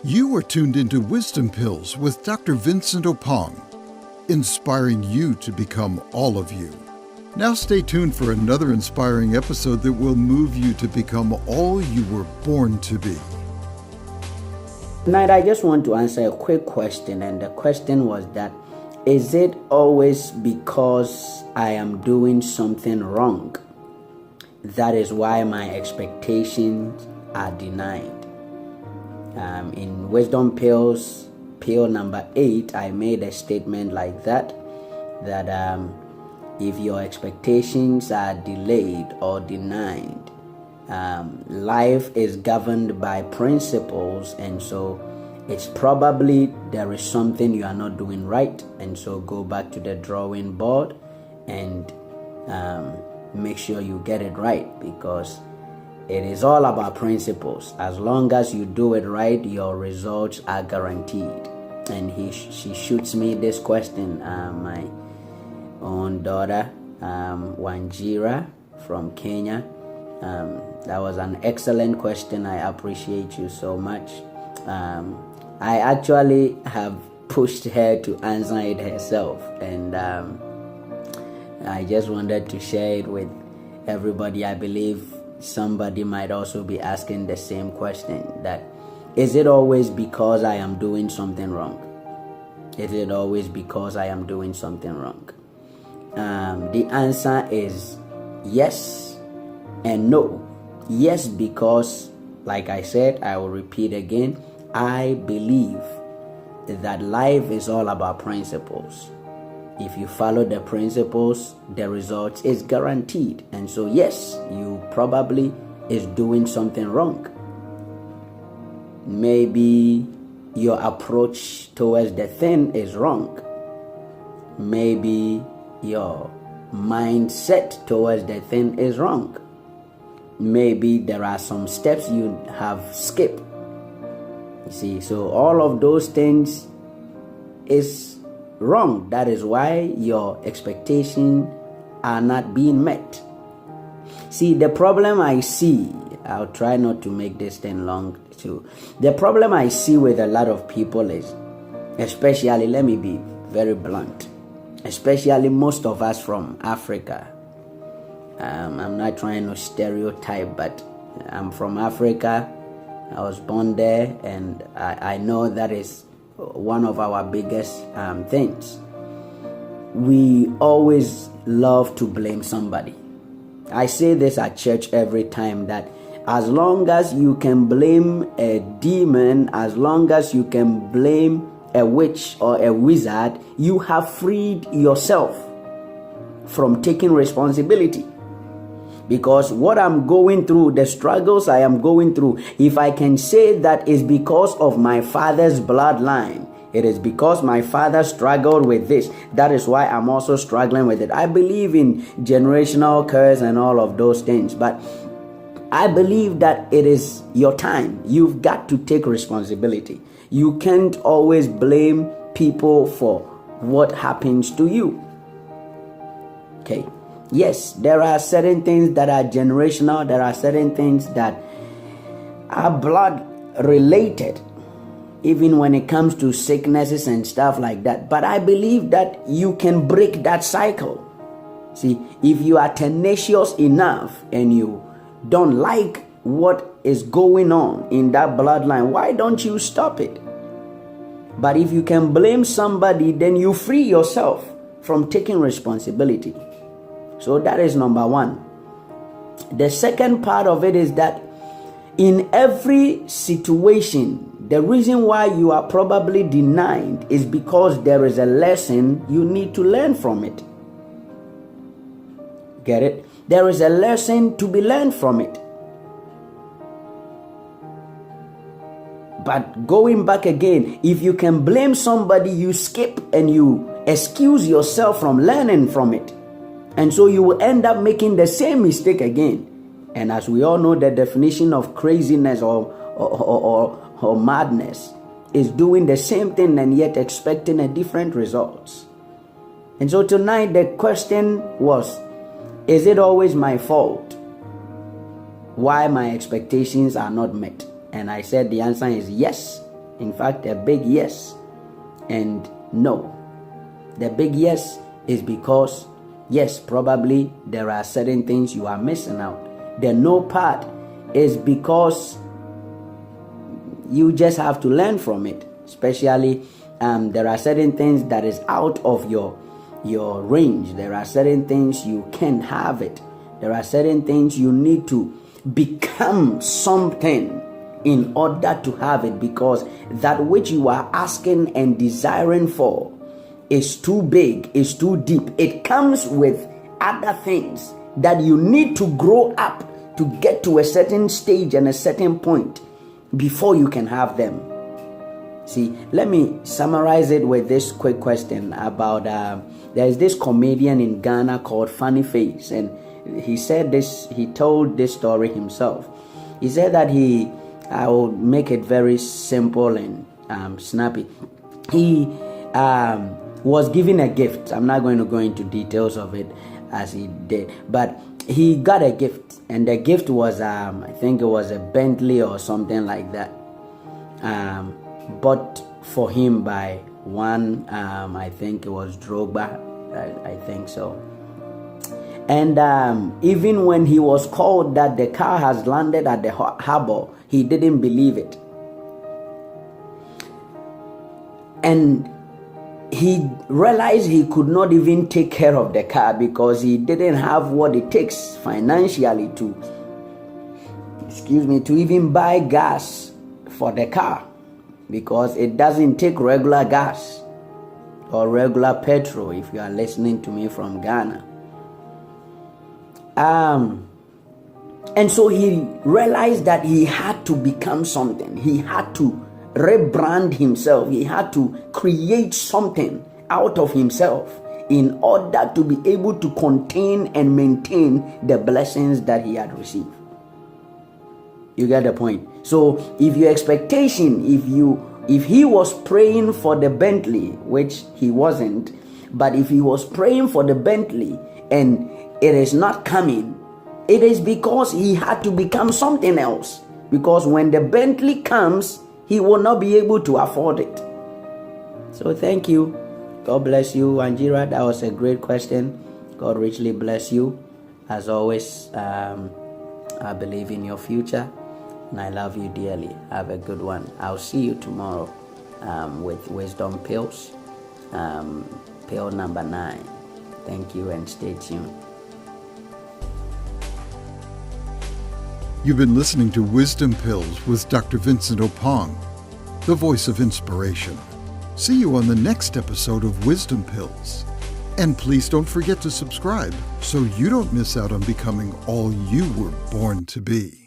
You are tuned into Wisdom Pills with Dr. Vincent Opong, inspiring you to become all of you. Now stay tuned for another inspiring episode that will move you to become all you were born to be. Tonight, I just want to answer a quick question, and the question was that, is it always because I am doing something wrong? That is why my expectations are denied. In Wisdom Pills, pill number 8, I made a statement like that if your expectations are delayed or denied, life is governed by principles, and so it's probably there is something you are not doing right, and so go back to the drawing board and make sure you get it right, because it is all about principles. As long as you do it right, your results are guaranteed. And she shoots me this question, my own daughter, Wanjia from Kenya. That was an excellent question. I appreciate you so much. I actually have pushed her to answer it herself, and I just wanted to share it with everybody. I believe somebody might also be asking the same question, that is it always because I am doing something wrong? Is it always because I am doing something wrong? The answer is yes and no. Yes, because like I said, I will repeat again, I believe that life is all about principles. If you follow the principles, the result is guaranteed. And so yes, you probably is doing something wrong. Maybe your approach towards the thing is wrong. Maybe your mindset towards the thing is wrong. Maybe there are some steps you have skipped. You see, so all of those things is wrong. That is why your expectations are not being met. See, the problem I see, I'll try not to make this thing long too. The problem I see with a lot of people is, especially, let me be very blunt, especially most of us from Africa. I'm not trying to stereotype, but I'm from Africa. I was born there, and I know that is one of our biggest things. We always love to blame somebody. I say this at church every time, that as long as you can blame a demon, as long as you can blame a witch or a wizard, you have freed yourself from taking responsibility. Because what I'm going through, the struggles I am going through, if I can say that is because of my father's bloodline, it is because my father struggled with this, that is why I'm also struggling with it. I believe in generational curse and all of those things, but I believe that it is your time. You've got to take responsibility. You can't always blame people for what happens to you. Okay. Yes, there are certain things that are generational. There are certain things that are blood related, even when it comes to sicknesses and stuff like that. But I believe that you can break that cycle. See, if you are tenacious enough and you don't like what is going on in that bloodline, why don't you stop it? But if you can blame somebody, then you free yourself from taking responsibility. So that is number one. The second part of it is that in every situation, the reason why you are probably denied is because there is a lesson you need to learn from it. Get it? There is a lesson to be learned from it. But going back again, if you can blame somebody, you skip and you excuse yourself from learning from it. And so you will end up making the same mistake again. And as we all know, the definition of craziness or madness is doing the same thing and yet expecting a different results. And so tonight the question was, is it always my fault why my expectations are not met? And I said the answer is yes In fact, a big yes and no. The big yes is because, yes, probably there are certain things you are missing out. The no part is because you just have to learn from it. Especially, there are certain things that is out of your range. There are certain things you can't have it. There are certain things you need to become something in order to have it, because that which you are asking and desiring for is too big, is too deep. It comes with other things that you need to grow up to get to a certain stage and a certain point before you can have them. See, let me summarize it with this quick question about there is this comedian in Ghana called Funny Face, and he told this story himself. He said that I will make it very simple and snappy. He was given a gift. I'm not going to go into details of it as he did, but he got a gift, and the gift was I think it was a Bentley or something like that, bought for him by one I think it was Drogba, I think so. And even when he was called that the car has landed at the harbor, he didn't believe it. And he realized he could not even take care of the car because he didn't have what it takes financially to even buy gas for the car, because it doesn't take regular gas or regular petrol if you are listening to me from Ghana. And so he realized that he had to become something. He had to rebrand himself. He had to create something out of himself in order to be able to contain and maintain the blessings that he had received. You get the point? So if your expectation, if he was praying for the Bentley, which he wasn't, but if he was praying for the Bentley and it is not coming, it is because he had to become something else. Because when the Bentley comes, he will not be able to afford it. So thank you. God bless you, Wanjira. That was a great question. God richly bless you. As always, I believe in your future, and I love you dearly. Have a good one. I'll see you tomorrow with Wisdom Pills, pill number 9. Thank you, and stay tuned. You've been listening to Wisdom Pills with Dr. Vincent Opong, the voice of inspiration. See you on the next episode of Wisdom Pills. And please don't forget to subscribe so you don't miss out on becoming all you were born to be.